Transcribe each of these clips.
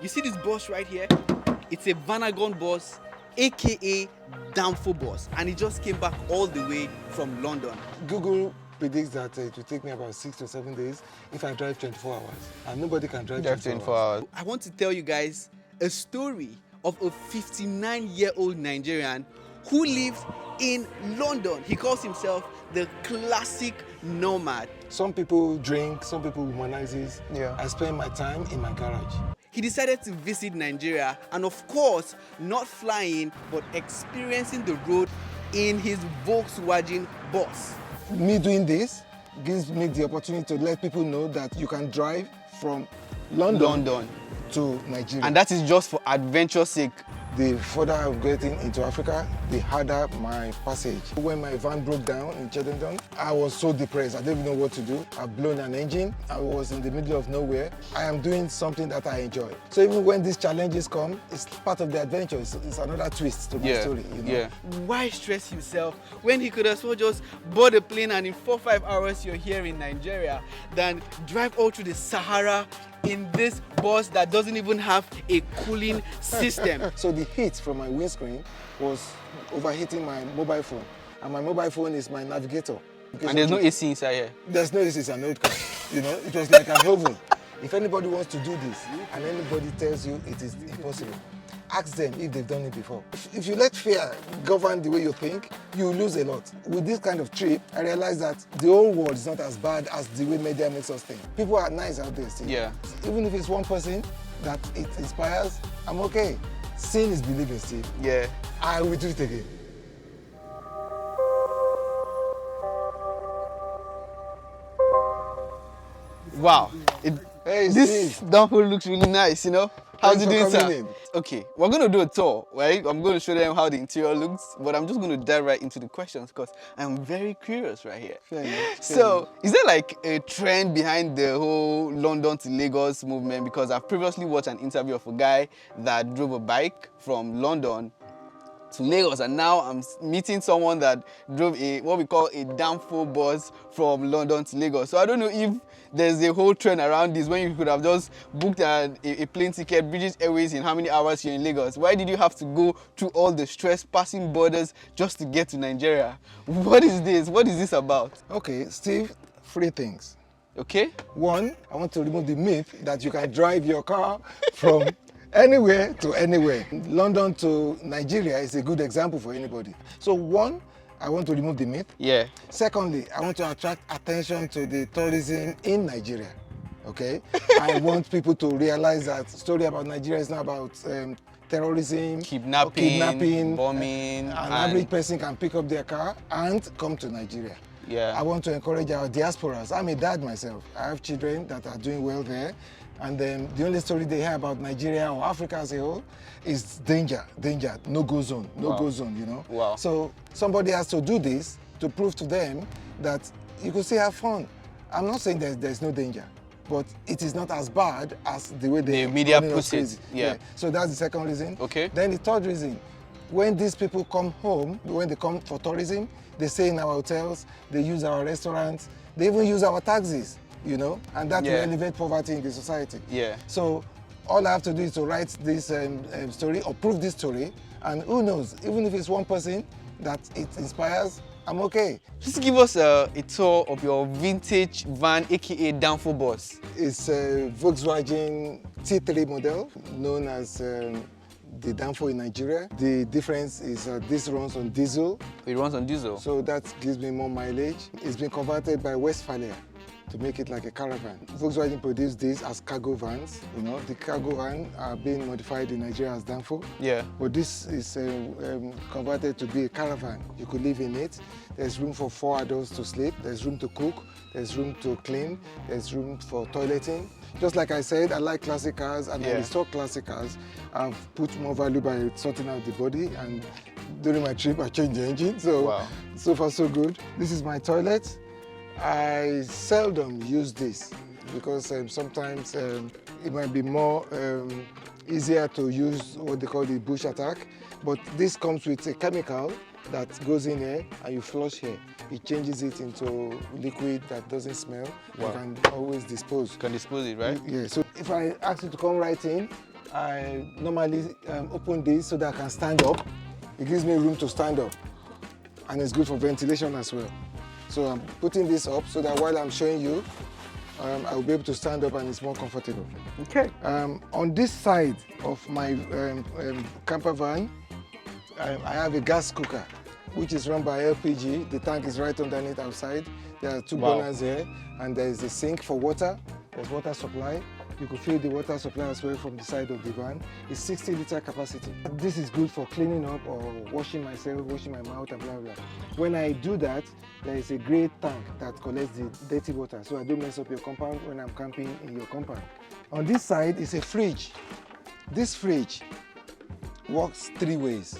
You see this bus right here? It's a Vanagon bus, aka danfo bus, and it just came back all the way from London. Google predicts that it will take me about 6 to 7 days if I drive 24 hours. And nobody can drive 24 hours. I want to tell you guys a story of a 59-year-old Nigerian who lives in London. He calls himself the classic nomad. Some people drink, some people womanizes. Yeah. I spend my time in my garage. He decided to visit Nigeria and, of course, not flying but experiencing the road in his Volkswagen bus. Me doing this gives me the opportunity to let people know that you can drive from London to Nigeria. And that is just for adventure's sake. The further I'm getting into Africa, the harder my passage. When my van broke down in Cheddington, I was so depressed. I didn't even know what to do. I've blown an engine. I was in the middle of nowhere. I am doing something that I enjoy. So even when these challenges come, it's part of the adventure. It's another twist to my story. You know? Yeah. Why stress himself when he could as well just board a plane and in 4-5 hours you're here in Nigeria than drive all through the Sahara in this bus that doesn't even have a cooling system? So the heat from my windscreen was overheating my mobile phone. And my mobile phone is my navigator. And there's no AC inside here? There's no AC, it's an old car. You know, it was like an oven. If anybody wants to do this and anybody tells you it is impossible, ask them if they've done it before. If you let fear govern the way you think, you lose a lot. With this kind of trip, I realized that the whole world is not as bad as the way media makes us think. People are nice out there still. Yeah. Even if it's one person that it inspires, I'm okay. Seeing is believing, Steve. Yeah. I will do it again. Wow. Hey, This Steve. danfo looks really nice, you know? How's it doing, Thanks for coming sir? in. Okay, we're going to do a tour, right? I'm going to show them how the interior looks, but I'm just going to dive right into the questions because I'm very curious right here. Fair enough. So, is there like a trend behind the whole London to Lagos movement? Because I've previously watched an interview of a guy that drove a bike from London to Lagos, and now I'm meeting someone that drove what we call a danfo bus from London to Lagos. So I don't know if there's a whole trend around this when you could have just booked a plane ticket, British Airways, in how many hours you're in Lagos. Why did you have to go through all the stress, passing borders just to get to Nigeria? What is this? What is this about? Okay, Steve, 3 things. Okay? 1, I want to remove the myth that you can drive your car from anywhere to anywhere. London to Nigeria is a good example for anybody. So 1, I want to remove the myth. Yeah. Secondly, I want to attract attention to the tourism in Nigeria. Okay? I want people to realize that story about Nigeria is not about terrorism, Kidnapping, bombing. An average person can pick up their car and come to Nigeria. Yeah. I want to encourage our diasporas. I'm a dad myself. I have children that are doing well there. And then the only story they hear about Nigeria or Africa as a whole is danger, no-go zone, no-go zone, you know. Wow. So somebody has to do this to prove to them that you could still have fun. I'm not saying there's no danger, but it is not as bad as the way the media puts it. Yeah. So that's the second reason. Okay. Then the third reason, when these people come home, when they come for tourism, they stay in our hotels, they use our restaurants, they even use our taxis, you know, and that will elevate poverty in the society. Yeah. So all I have to do is to write this story or prove this story, and who knows, even if it's one person that it inspires, I'm okay. Just give us a tour of your vintage van, aka danfo bus. It's a Volkswagen T3 model, known as the danfo in Nigeria. The difference is this runs on diesel. It runs on diesel. So that gives me more mileage. It's been converted by Westphalia to make it like a caravan. Volkswagen produced these as cargo vans. You know, the cargo van are being modified in Nigeria as danfo. Yeah. But this is converted to be a caravan. You could live in it. There's room for 4 adults to sleep. There's room to cook. There's room to clean. There's room for toileting. Just like I said, I like classic cars, and I restore classic cars. I've put more value by sorting out the body, and during my trip, I changed the engine. So, so far so good. This is my toilet. I seldom use this because sometimes it might be more easier to use what they call the bush attack, but this comes with a chemical that goes in here and you flush here. It changes it into liquid that doesn't smell. You can always dispose. You can dispose it, right? Yeah, so if I ask you to come right in, I normally open this so that I can stand up. It gives me room to stand up, and it's good for ventilation as well. So I'm putting this up so that while I'm showing you, I'll be able to stand up and it's more comfortable. Okay. On this side of my camper van, I have a gas cooker, which is run by LPG. The tank is right underneath outside. There are two burners here, and there is a sink for water. There's water supply. You could fill the water supply as well from the side of the van. It's 60-liter capacity. This is good for cleaning up or washing myself, washing my mouth, and blah, blah. When I do that, there is a great tank that collects the dirty water, so I don't mess up your compound when I'm camping in your compound. On this side is a fridge. This fridge works 3 ways.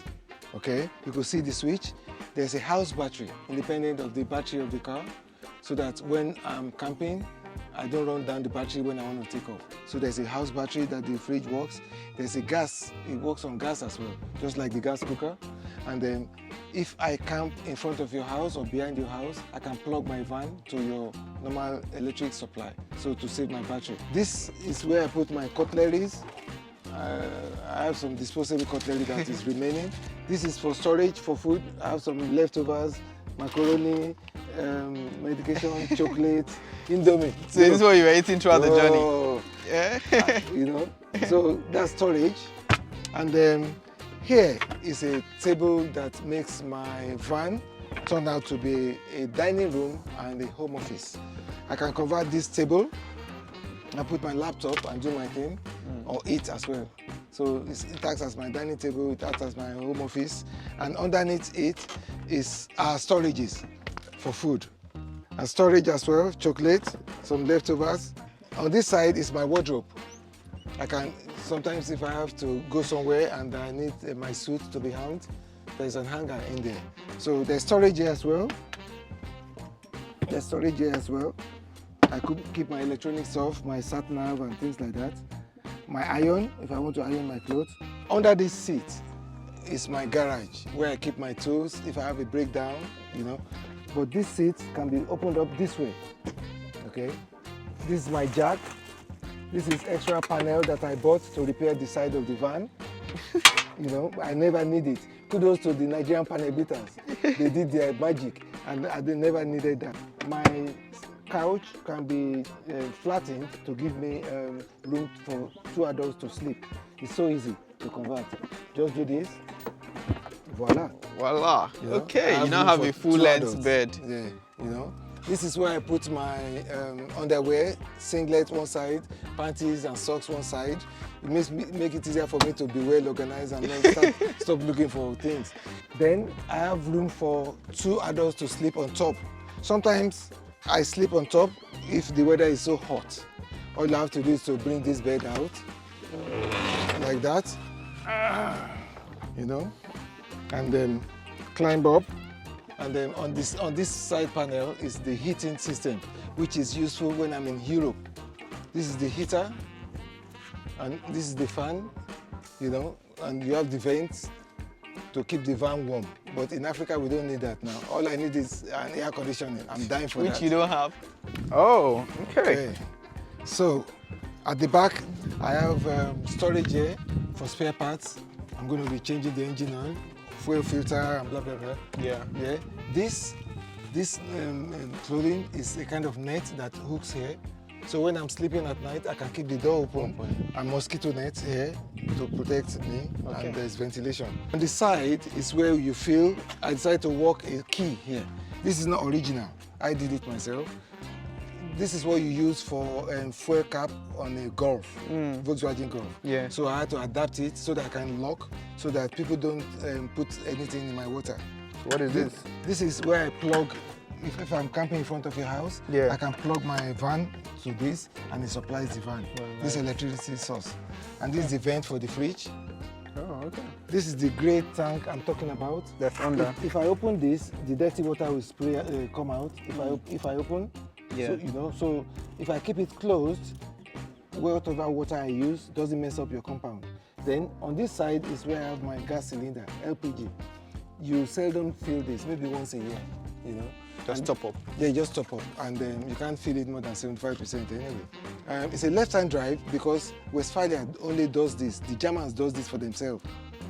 Okay, you can see the switch. There's a house battery, independent of the battery of the car, so that when I'm camping, I don't run down the battery when I want to take off. So there's a house battery that the fridge works. There's a gas, it works on gas as well, just like the gas cooker. And then if I camp in front of your house or behind your house, I can plug my van to your normal electric supply, so to save my battery. This is where I put my cutleries. I have some disposable cutlery that is remaining. This is for storage for food. I have some leftovers, macaroni, medication, chocolate, Indomie. So this is what you were eating throughout the journey. Yeah. You know, so that's storage. And then here is a table that makes my van turn out to be a dining room and a home office. I can convert this table. I put my laptop and do my thing, or eat as well. So it acts as my dining table, it acts as my home office, and underneath it is our storages for food. And storage as well, chocolate, some leftovers. On this side is my wardrobe. I can, sometimes if I have to go somewhere and I need my suit to be hung, there's an hanger in there. So there's storage here as well. There's storage here as well. I could keep my electronic stuff, my sat nav and things like that. My iron, if I want to iron my clothes. Under this seat is my garage, where I keep my tools if I have a breakdown, you know. But this seat can be opened up this way, okay? This is my jack. This is extra panel that I bought to repair the side of the van. You know, I never need it. Kudos to the Nigerian panel beaters. They did their magic, and I never needed that. My couch can be flattened to give me room for 2 adults to sleep. It's so easy to convert. Just do this. Voila. Voila. You know, okay, you now have a full-length bed. Yeah, you know. This is where I put my underwear, singlet one side, panties and socks one side. It makes make it easier for me to be well organized and not stop looking for things. Then I have room for 2 adults to sleep on top. Sometimes I sleep on top if the weather is so hot. All you have to do is to bring this bed out, like that, you know, and then climb up. And then on this side panel is the heating system, which is useful when I'm in Europe. This is the heater, and this is the fan, you know, and you have the vents to keep the van warm. But in Africa, we don't need that now. All I need is an air conditioning. I'm dying for that. Which you don't have. Oh, okay. So at the back, I have storage here for spare parts. I'm going to be changing the engine oil, fuel filter, and blah, blah, blah. Yeah. Yeah. This clothing is a kind of net that hooks here. So when I'm sleeping at night, I can keep the door open. And mosquito net here to protect me, and there's ventilation. On the side is where you feel, I decided to work a key here. This is not original. I did it myself. This is what you use for fuel cap on a Golf, Volkswagen Golf. Yeah. So I had to adapt it so that I can lock, so that people don't put anything in my water. What is this? This is where I plug, if I'm camping in front of your house, I can plug my van to this and it supplies the van. Well, nice. This electricity source. And this is the vent for the fridge. Oh, okay. This is the great tank I'm talking about. That's under. If I open this, the dirty water will spray, come out. If I open, so, you know, so if I keep it closed, whatever water I use doesn't mess up your compound. Then on this side is where I have my gas cylinder, LPG. You seldom fill this, maybe once a year. you know. Just top up. Yeah, just top up, and you can't fill it more than 75% anyway. It's a left-hand drive because Westphalia only does this. The Germans does this for themselves.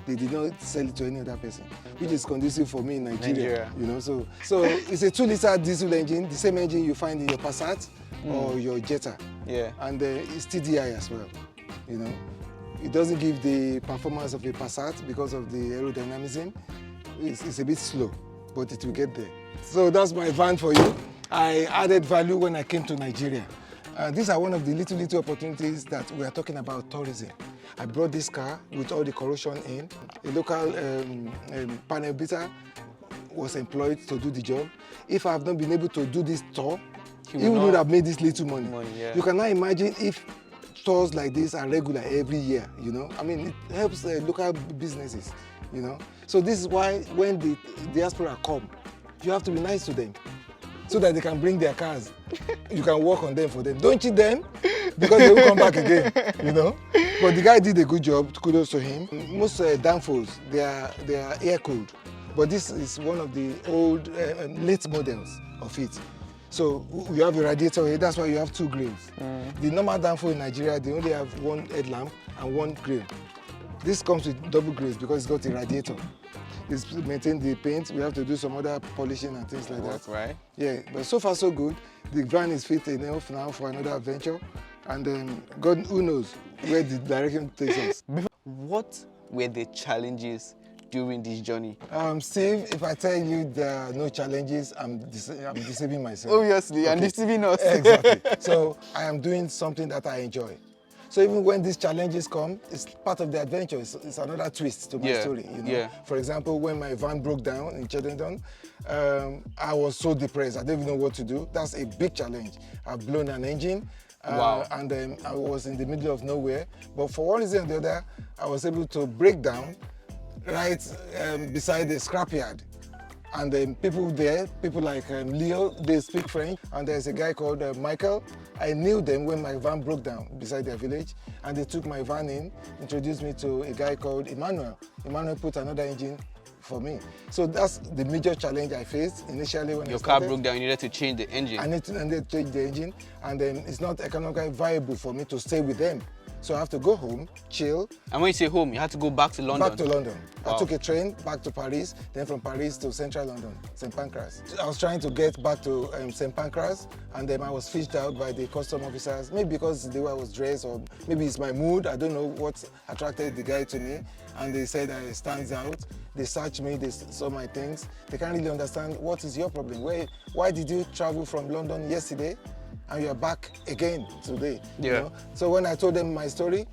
They did not sell it to any other person, which is conducive for me in Nigeria. You know, so it's a 2-liter diesel engine, the same engine you find in your Passat or your Jetta. Yeah. And it's TDI as well. You know, it doesn't give the performance of a Passat because of the aerodynamism. It's a bit slow, but it will get there. So that's my van for you. I added value when I came to Nigeria. These are one of the little opportunities that we are talking about tourism. I brought this car with all the corrosion in. A local panel beater was employed to do the job. If I have not been able to do this tour, he would have made this little money. Yeah. You cannot imagine if tours like this are regular every year, you know. I mean, it helps local businesses, you know. So this is why when the diaspora come, you have to be nice to them so that they can bring their cars. You can work on them for them. Don't cheat them because they will come back again, you know. But the guy did a good job, kudos to him. Most danfos, they are air-cooled. But this is one of the old, late models of it. So you have a radiator here, that's why you have 2 grills. The normal danfo in Nigeria, they only have 1 headlamp and 1 grill. This comes with double grills because it's got a radiator. It's maintain the paint. We have to do some other polishing and things like that. Right. Yeah, but so far so good. The van is fit enough now for another adventure, and God who knows where the direction takes us. What were the challenges during this journey? Steve, if I tell you there are no challenges, I'm deceiving myself. Obviously, and deceiving us. Exactly. So I am doing something that I enjoy. So even when these challenges come, it's part of the adventure. It's another twist to my story. You know? Yeah. For example, when my van broke down in Cheddington, I was so depressed. I didn't even know what to do. That's a big challenge. I've blown an engine. Wow. And I was in the middle of nowhere. But for one reason or the other, I was able to break down right beside the scrapyard. And people there, people like Leo, they speak French. And there's a guy called Michael. I knew them when my van broke down beside their village. And they took my van in, introduced me to a guy called Emmanuel. Emmanuel put another engine for me. So that's the major challenge I faced initially when Your car broke down, you needed to change the engine. I needed to change the engine. And then it's not economically viable for me to stay with them. So I have to go home, chill. And when you say home, you had to go back to London? Back to London. Wow. I took a train back to Paris, then from Paris to central London, St. Pancras. I was trying to get back to St. Pancras, and then I was fished out by the custom officers, maybe because the way I was dressed, or maybe it's my mood. I don't know what attracted the guy to me. And they said I stands out. They searched me, they saw my things. They can't really understand what is your problem. Why did you travel from London yesterday and you're back again today? Yeah. You know? So when I told them my story,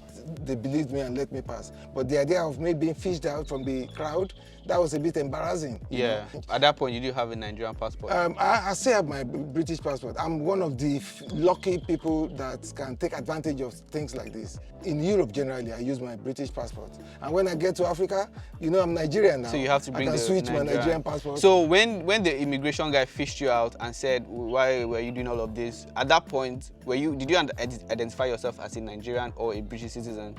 they believed me and let me pass. But the idea of me being fished out from the crowd, that was a bit embarrassing. Yeah. At that point, you do have a Nigerian passport? I still have my British passport. I'm one of the lucky people that can take advantage of things like this. In Europe, generally, I use my British passport. And when I get to Africa, you know I'm Nigerian now. So you have to bring I can the switch my Nigerian passport. So when the immigration guy fished you out and said, why were you doing all of this? At that point, did you identify yourself as a Nigerian or a British citizen?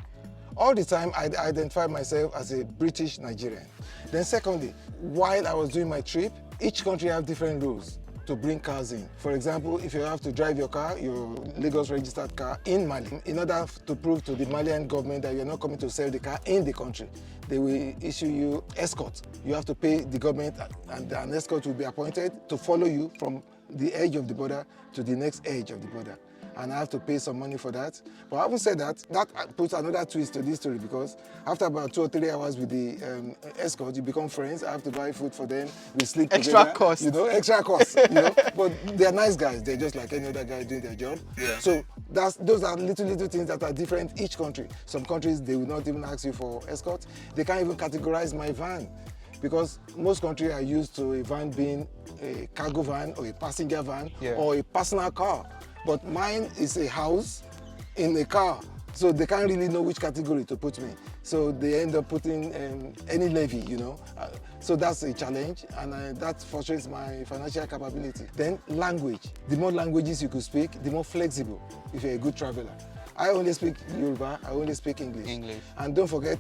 All the time, I identify myself as a British Nigerian. Then secondly, while I was doing my trip, each country have different rules to bring cars in. For example, if you have to drive your car, your Lagos registered car in Mali, in order to prove to the Malian government that you're not coming to sell the car in the country, they will issue you escort. You have to pay the government, and an escort will be appointed to follow you from the edge of the border to the next edge of the border. And I have to pay some money for that. But having said that, that puts another twist to this story, because after about 2 or 3 hours with the escort, you become friends. I have to buy food for them. We sleep extra together. Cost. You know, extra cost. You know, but they're nice guys. They're just like any other guy doing their job. Yeah. So those are little things that are different each country. Some countries, they will not even ask you for escort. They can't even categorize my van, because most countries are used to a van being a cargo van or a passenger van, yeah, or a personal car. But mine is a house in a car, so they can't really know which category to put me. So they end up putting any levy, you know. So that's a challenge, and that frustrates my financial capability. Then language. The more languages you could speak, the more flexible if you're a good traveler. I only speak Yoruba, I only speak English. And don't forget,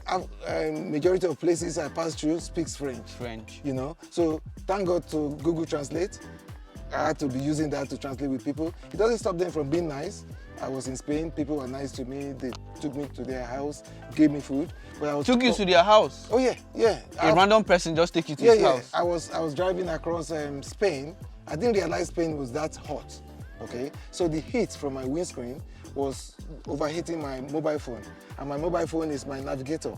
majority of places I pass through speaks French. French. You know, so thank God to Google Translate. I had to be using that to translate with people. It doesn't stop them from being nice. I was in Spain, people were nice to me. They took me to their house, gave me food. But I was Took you to their house? Oh yeah, yeah. A random person just take you to Yeah, his yeah. house? I was driving across Spain. I didn't realize Spain was that hot. Okay, so the heat from my windscreen was overheating my mobile phone, and my mobile phone is my navigator.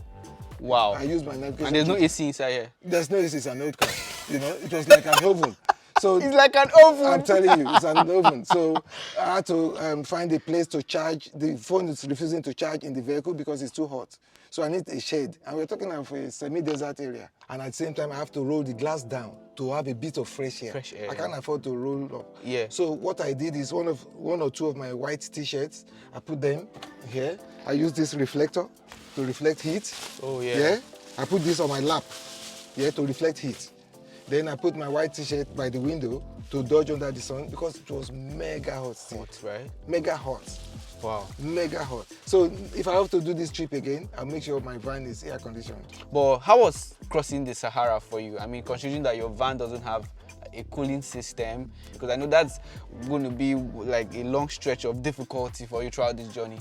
Wow. I use my navigation. And there's no AC inside here? There's no AC, it's an old car. You know, it was like an oven. So it's like an oven. I'm telling you, it's an oven. So I had to find a place to charge. The phone is refusing to charge in the vehicle because it's too hot. So I need a shade. And we're talking of a semi-desert area. And at the same time, I have to roll the glass down to have a bit of fresh air. Fresh air. I can't afford to roll up. Yeah. So what I did is one or two of my white t-shirts, I put them here. I use this reflector to reflect heat. Oh, yeah. Yeah. I put this on my lap, yeah, to reflect heat. Then I put my white t-shirt by the window to dodge under the sun because it was mega hot still. Hot, right? Mega hot. Wow. Mega hot. So if I have to do this trip again, I'll make sure my van is air conditioned. But how was crossing the Sahara for you? I mean, considering that your van doesn't have a cooling system, because I know that's going to be like a long stretch of difficulty for you throughout this journey.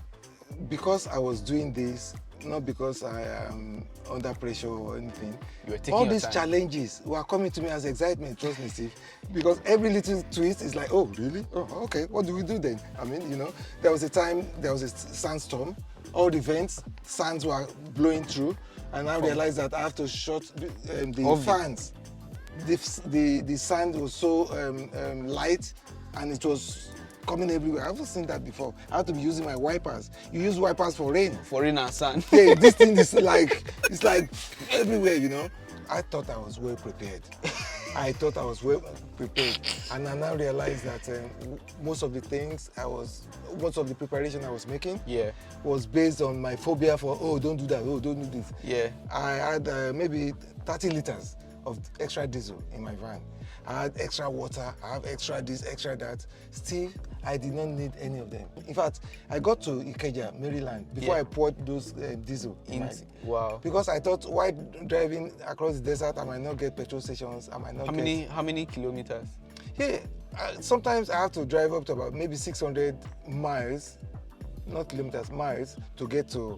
Because I was doing this, not because I am under pressure or anything. You were taking all your these time. challenges were coming to me as excitement, trust me, Steve. Because every little twist is like, oh, really? Oh, okay, what do we do then? I mean, you know, there was a time, there was a sandstorm. All the vents, sands were blowing through. And I realized that I have to shut the fans. The sand was so light and it was coming everywhere. I've never seen that before. I have to be using my wipers. You use wipers for rain. For rain and sand. Yeah, this thing is like, it's like everywhere, you know. I thought I was well prepared. I thought I was well prepared. And I now realize that most of the preparation I was making was based on my phobia for, oh, don't do that, oh, don't do this. Yeah. I had maybe 30 liters of extra diesel in my van. I had extra water, I have extra this, extra that. Still, I did not need any of them. In fact, I got to Ikeja, Maryland, before I poured those diesel in Wow. because I thought, while driving across the desert, I might not get petrol stations, I might not How many kilometers? Yeah, sometimes I have to drive up to about maybe 600 miles, not kilometers, miles, to get to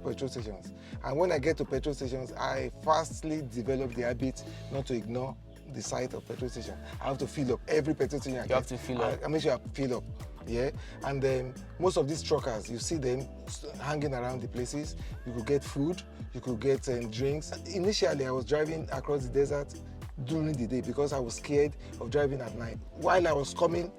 petrol stations. And when I get to petrol stations, I fastly develop the habit not to ignore the site of petrol station. I have to fill up every petrol station I get. You have to fill up. I make sure I fill up, yeah. And then most of these truckers, you see them hanging around the places. You could get food, you could get drinks. Initially, I was driving across the desert during the day because I was scared of driving at night. While I was coming,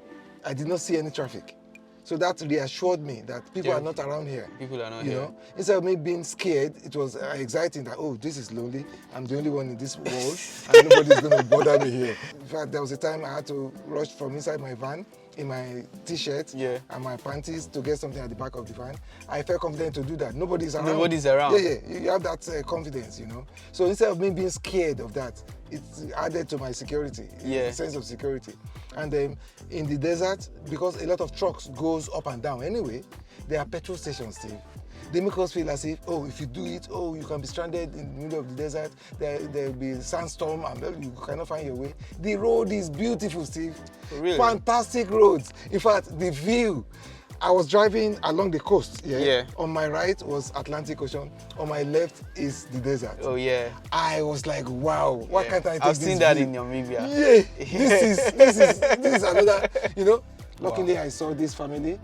I did not see any traffic. So that reassured me that people are not around here. People are not you here. know? Instead of me being scared, it was exciting that, oh, this is lonely. I'm the only one in this world and nobody's going to bother me here. In fact, there was a time I had to rush from inside my van in my t-shirt and my panties to get something at the back of the van. I felt confident to do that. Nobody's around. Nobody's around. Yeah, yeah. You have that confidence, you know. So instead of me being scared of that, it added to my security, sense of security. And then in the desert, because a lot of trucks goes up and down anyway, there are petrol stations still. They make us feel as if, oh, if you do it, oh, you can be stranded in the middle of the desert, there'll be a sandstorm and you cannot find your way. The road is beautiful, Steve. Really? Fantastic roads. In fact, the view, I was driving along the coast, On my right was Atlantic Ocean. On my left is the desert. Oh, yeah. I was like, wow, why can't I take I've this seen that view? in Namibia. Yeah, this is another, you know. Luckily, I saw this family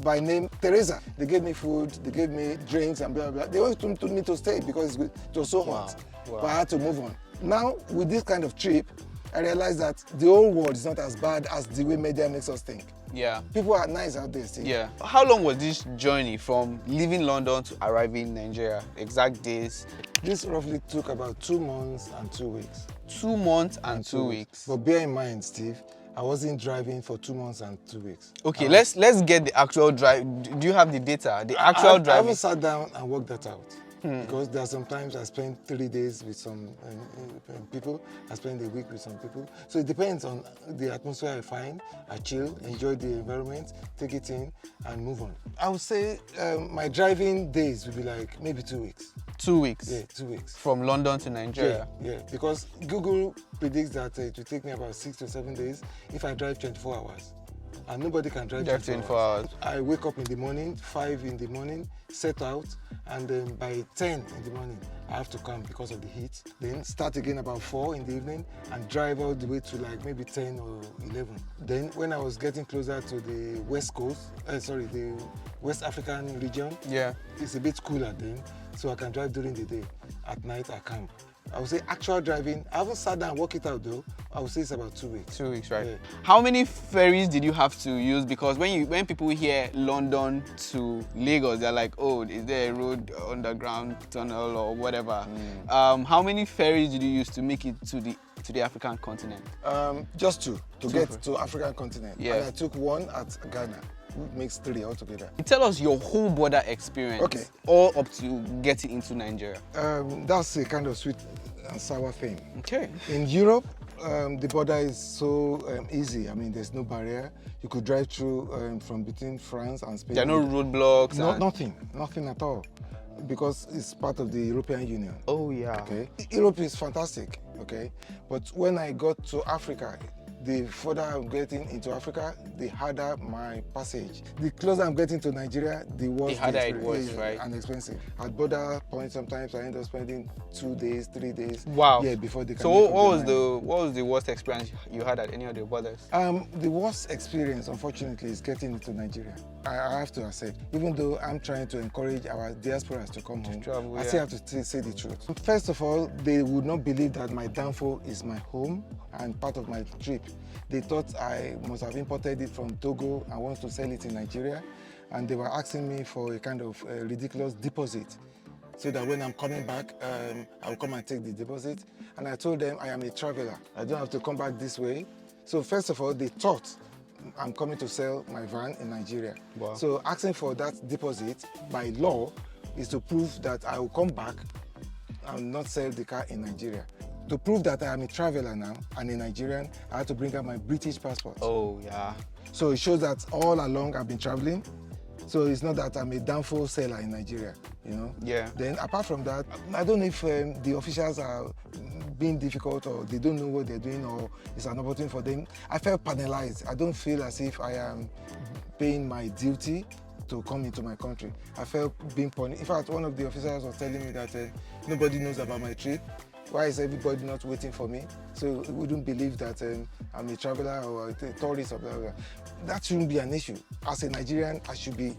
by name Teresa. They gave me food, they gave me drinks and blah, blah. They wanted me to stay because it was so hot. Wow. But I had to move on. Now, with this kind of trip, I realized that the whole world is not as bad as the way media makes us think. Yeah. People are nice out there still. Yeah. How long was this journey from leaving London to arriving in Nigeria? Exact days? This roughly took about 2 months and 2 weeks. 2 months and 2 weeks. But bear in mind, Steve, I wasn't driving for 2 months and 2 weeks. Okay, let's get the actual drive. Do you have the data? The actual I driving? haven't sat down and worked that out. because there are sometimes I spend 3 days with some people, I spend a week with some people. So it depends on the atmosphere I find. I chill, enjoy the environment, take it in, and move on. I would say my driving days would be like maybe 2 weeks. 2 weeks? Yeah, 2 weeks. From London to Nigeria? Yeah, because Google predicts that it will take me about 6 to 7 days if I drive 24 hours. And nobody can drive 24 hours. I wake up in the morning, 5 in the morning, set out, and then by 10 in the morning, I have to come because of the heat. Then start again about 4 in the evening and drive all the way to like maybe 10 or 11. Then when I was getting closer to the West Coast, the West African region, it's a bit cooler then, so I can drive during the day. At night, I camp. I would say actual driving, I haven't sat down and worked it out though. I would say it's about 2 weeks. 2 weeks, right? Yeah. How many ferries did you have to use? Because when people hear London to Lagos, they're like, oh, is there a road, underground tunnel or whatever? How many ferries did you use to make it to the African continent? Just two to get to African continent. Yeah. And I took one at Ghana. Makes 3 altogether. Tell us your whole border experience, all up to getting into Nigeria. That's a kind of sweet and sour thing. Okay. In Europe, the border is so easy. I mean, there's no barrier. You could drive through from between France and Spain. There are no roadblocks? Nothing at all, because it's part of the European Union. Oh, yeah. Okay. Europe is fantastic, okay? But when I got to Africa, the further I'm getting into Africa, the harder my passage. The closer I'm getting to Nigeria, the worse the harder it was, right? And expensive. At border points, sometimes I end up spending 2 days, 3 days. Wow. Yeah, before they can. So what was the worst experience you had at any of the borders? The worst experience, unfortunately, is getting into Nigeria. I have to accept, even though I'm trying to encourage our diasporas to come home, travel, I still have to say the truth. First of all, they would not believe that my danfo is my home and part of my trip. They thought I must have imported it from Togo and want to sell it in Nigeria, and they were asking me for a kind of ridiculous deposit, so that when I'm coming back, I'll come and take the deposit. And I told them I am a traveler. I don't have to come back this way. So first of all, they thought I'm coming to sell my van in Nigeria. Wow. So asking for that deposit by law is to prove that I will come back and not sell the car in Nigeria. To prove that I am a traveler now and a Nigerian, I had to bring out my British passport. Oh, yeah. So it shows that all along I've been traveling. So it's not that I'm a danfo seller in Nigeria, you know? Yeah. Then apart from that, I don't know if the officials are being difficult or they don't know what they're doing or it's an opportunity for them. I felt penalized. I don't feel as if I am paying my duty to come into my country. I felt being punished. In fact, one of the officers was telling me that nobody knows about my trip. Why is everybody not waiting for me? So we wouldn't believe that I'm a traveler or a tourist or blah, blah, blah. That shouldn't be an issue. As a Nigerian, I should be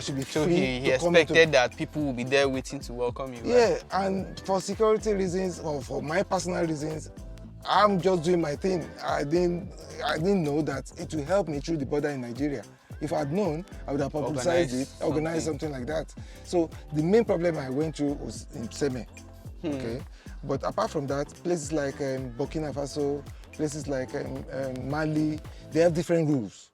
so free he to come expected that people will be there waiting to welcome you. Yeah, right? and for security reasons or for my personal reasons, I'm just doing my thing. I didn't know that it will help me through the border in Nigeria. If I'd known, I would have publicized organized something like that. So the main problem I went through was in Seme. Okay. But apart from that, places like Burkina Faso, places like Mali, they have different rules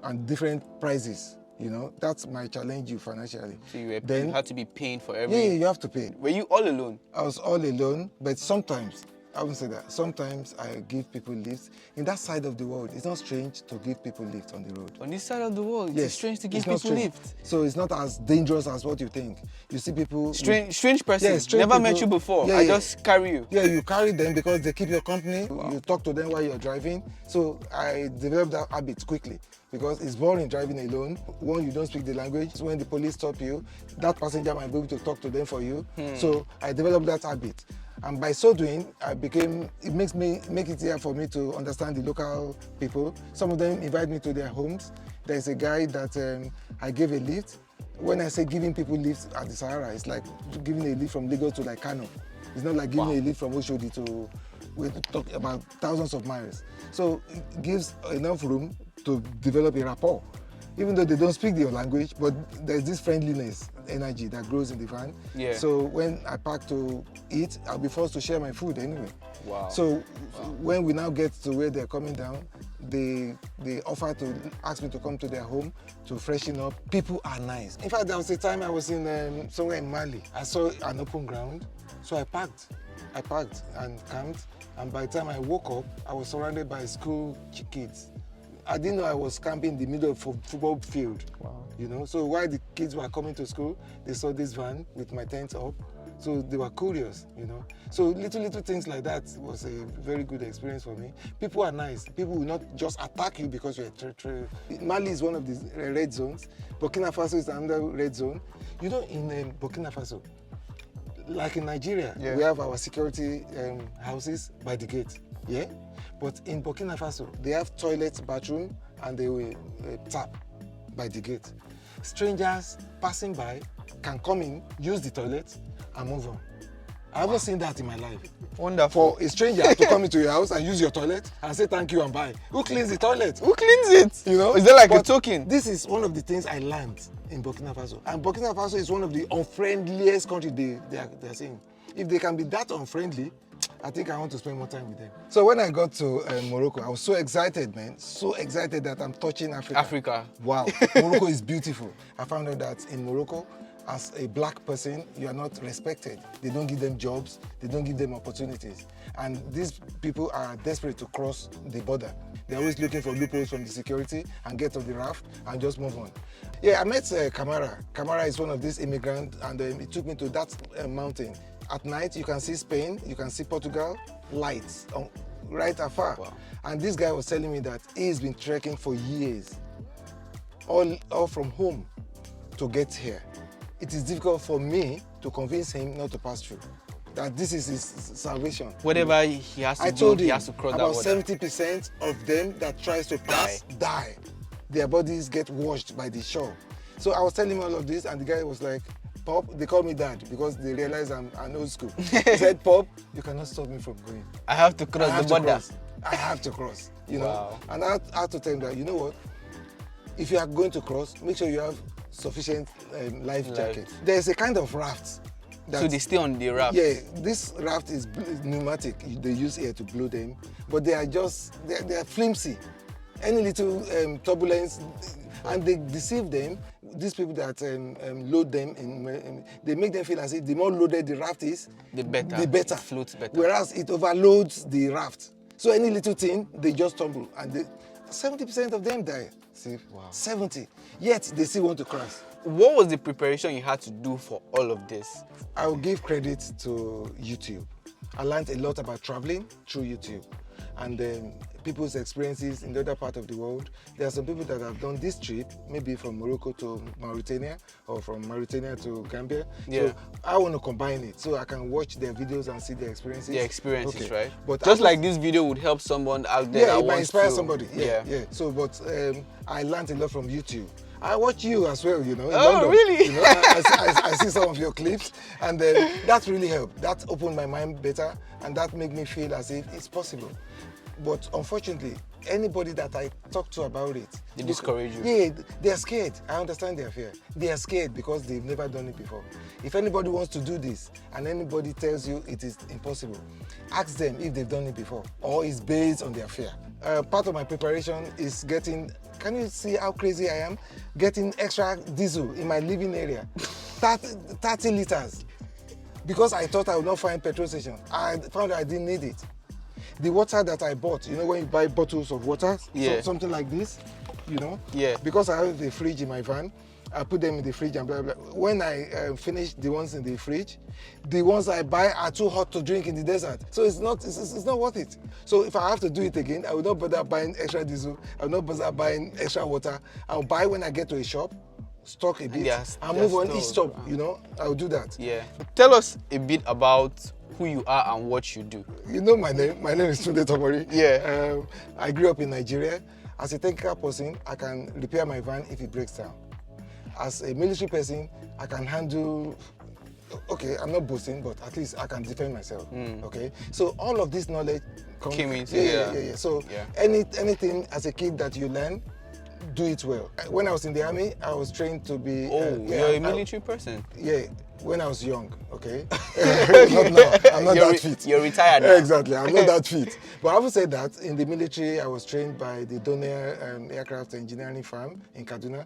and different prices. You know, that might challenge you financially. So you had to be paying for every... Yeah, you have to pay. Were you all alone? I was all alone, but sometimes, I wouldn't say that. Sometimes I give people lifts. In that side of the world, it's not strange to give people lifts on the road. On this side of the world, yes, it's strange to give people lifts. So it's not as dangerous as what you think. You see people... Strange person. Yeah, strange Never people. met you before. Yeah, I just carry you. Yeah, you carry them because they keep your company. Wow. You talk to them while you're driving. So I developed that habit quickly because it's boring driving alone. One, you don't speak the language. So when the police stop you, that passenger might be able to talk to them for you. So I developed that habit. And by so doing, it makes it easier for me to understand the local people. Some of them invite me to their homes. There's a guy that I gave a lift. When I say giving people lifts at the Sahara, it's like giving a lift from Lagos to like Kano. It's not like giving a lift from Oshodi to, we talk about thousands of miles. So it gives enough room to develop a rapport. Even though they don't speak your language, but there's this friendliness, energy that grows in the van. Yeah. So when I pack to eat, I'll be forced to share my food anyway. Wow. So when we now get to where they're coming down, they offer to ask me to come to their home to freshen up. People are nice. In fact, there was a time I was in somewhere in Mali. I saw an open ground, so I parked and camped. And by the time I woke up, I was surrounded by school kids. I didn't know I was camping in the middle of a football field. Wow. You know, so while the kids were coming to school, they saw this van with my tent up. So they were curious, you know. So little things like that was a very good experience for me. People are nice. People will not just attack you because you're a Mali is one of the red zones. Burkina Faso is another red zone. You know, in Burkina Faso, like in Nigeria, we have our security houses by the gate. Yeah, but in Burkina Faso, they have toilet, bathroom, and they will tap by the gate. Strangers passing by can come in, use the toilet, and move on. I've never seen that in my life. Wonderful. For a stranger to come into your house and use your toilet and say thank you and bye. Who cleans the toilet? Who cleans it? You know? Is there like a token? This is one of the things I learned in Burkina Faso. And Burkina Faso is one of the unfriendliest countries they are saying. If they can be that unfriendly, I think I want to spend more time with them. So when I got to Morocco, I was so excited, man. So excited that I'm touching Africa. Wow. Morocco is beautiful. I found out that in Morocco, as a black person, you are not respected. They don't give them jobs. They don't give them opportunities. And these people are desperate to cross the border. They're always looking for loopholes from the security and get on the raft and just move on. Yeah, I met Kamara. Kamara is one of these immigrants, and he took me to that mountain. At night, you can see Spain, you can see Portugal, lights right afar. Wow. And this guy was telling me that he's been trekking for years, all from home to get here. It is difficult for me to convince him not to pass through, that this is his salvation. Whatever he has to do, he has to cross that border. About 70% of them that tries to pass die. Their bodies get washed by the shore. So I was telling him all of this, and the guy was like, Pop, they call me Dad because they realize I'm old school. He said, Pop, you cannot stop me from going. I have to cross the border. I have to cross, you know. And I had to tell him that, you know what, if you are going to cross, make sure you have sufficient life jacket. There's a kind of raft. So they stay on the raft? Yeah, this raft is pneumatic. They use air to blow them, but they are they're flimsy. Any little turbulence, and they deceive them. These people that load them, they make them feel as if the more loaded the raft is, the better. It floats better. Whereas it overloads the raft. So any little thing, they just tumble, and 70% of them die. See, wow. 70. Yet they still want to cross. What was the preparation you had to do for all of this? I will give credit to YouTube. I learned a lot about traveling through YouTube, and people's experiences in the other part of the world. There are some people that have done this trip, maybe from Morocco to Mauritania, or from Mauritania to Gambia. Yeah. So I want to combine it, so I can watch their videos and see their experiences. Their experiences, okay. Right? But just like this video would help someone out there. Yeah, it might inspire somebody. Yeah. So, but I learned a lot from YouTube. I watch you as well, you know. In London, really? You know, I see some of your clips, and that really helped. That opened my mind better, and that made me feel as if it's possible. But unfortunately, anybody that I talk to about it, they discourage you. Yeah, they're scared. I understand their fear. They are scared because they've never done it before. If anybody wants to do this, and anybody tells you it is impossible, ask them if they've done it before, or it's based on their fear. Part of my preparation is getting, can you see how crazy I am? Getting extra diesel in my living area, 30 liters. Because I thought I would not find petrol station. I found I didn't need it. The water that I bought, you know, when you buy bottles of water, something like this, you know? Yeah. Because I have the fridge in my van, I put them in the fridge and blah, blah, blah. When I finish the ones in the fridge, the ones I buy are too hot to drink in the desert. So it's not worth it. So if I have to do it again, I will not bother buying extra diesel. I will not bother buying extra water. I'll buy when I get to a shop, stock a bit, and move on each stop, you know? I'll do that. Yeah. Tell us a bit about who you are and what you do. You know my name. My name is Tunde Tomori. Yeah. I grew up in Nigeria. As a technical person, I can repair my van if it breaks down. As a military person, I can handle, okay, I'm not boasting, but at least I can defend myself, okay? So all of this knowledge came into yeah. So anything as a kid that you learn, do it well. When I was in the army, I was trained to be. You're a military person. Yeah, when I was young, okay? Not now. I'm not that fit. You're retired now. Exactly, I'm not that fit. But having said that, in the military, I was trained by the Doner aircraft engineering firm in Kaduna.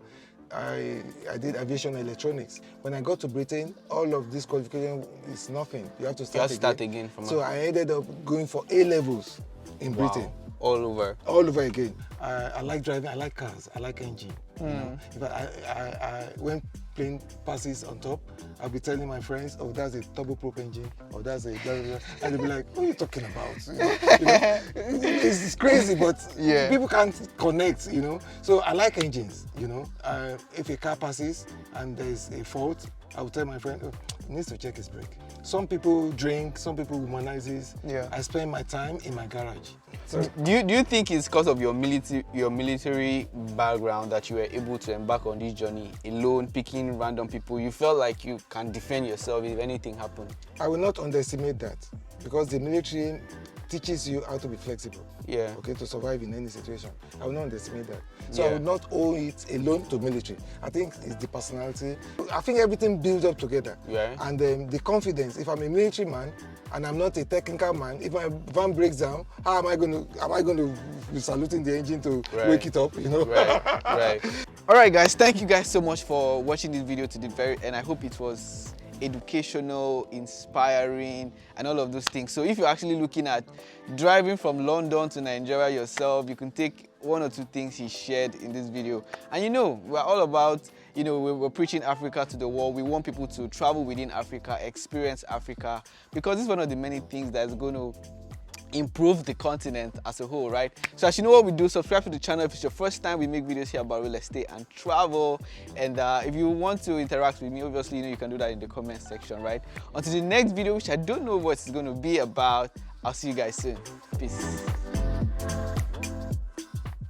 I did aviation electronics. When I got to Britain, all of this qualification is nothing. You have to start again from So I ended up going for A levels in Britain. All over. All over again. I like driving, I like cars, I like engine. You know? In fact, when plane passes on top, I'll be telling my friends, oh, that's a turboprop engine, or that's a blah, blah, blah. And they'll be like, what are you talking about? You know? It's crazy, but people can't connect, you know. So I like engines, you know. If a car passes and there's a fault, I will tell my friend, oh, he needs to check his brake. Some people drink, some people womanizes. Yeah. I spend my time in my garage. So, do you think it's because of your military background that you were able to embark on this journey alone, picking random people? You felt like you can defend yourself if anything happened? I will not underestimate that, because the military teaches you how to be flexible. Yeah. Okay, to survive in any situation. I will not underestimate that. So Yeah. I would not owe it alone to military. I think it's the personality. I think everything builds up together. Yeah. And the confidence. If I'm a military man and I'm not a technical man, if my van breaks down, how am I going to be saluting the engine to wake it up? You know. Right. All right, guys. Thank you guys so much for watching this video to the very end. I hope it was educational, inspiring, and all of those things. So if you're actually looking at driving from London to Nigeria yourself, you can take one or two things he shared in this video. And you know, we're all about, you know, we're preaching Africa to the world. We want people to travel within Africa, experience Africa, because it's one of the many things that's going to improve the continent as a whole, right? So as you know what we do, subscribe to the channel if it's your first time. We make videos here about real estate and travel. And if you want to interact with me, obviously, you know, you can do that in the comment section, right? Until the next video, which I don't know what it's going to be about, I'll see you guys soon. Peace.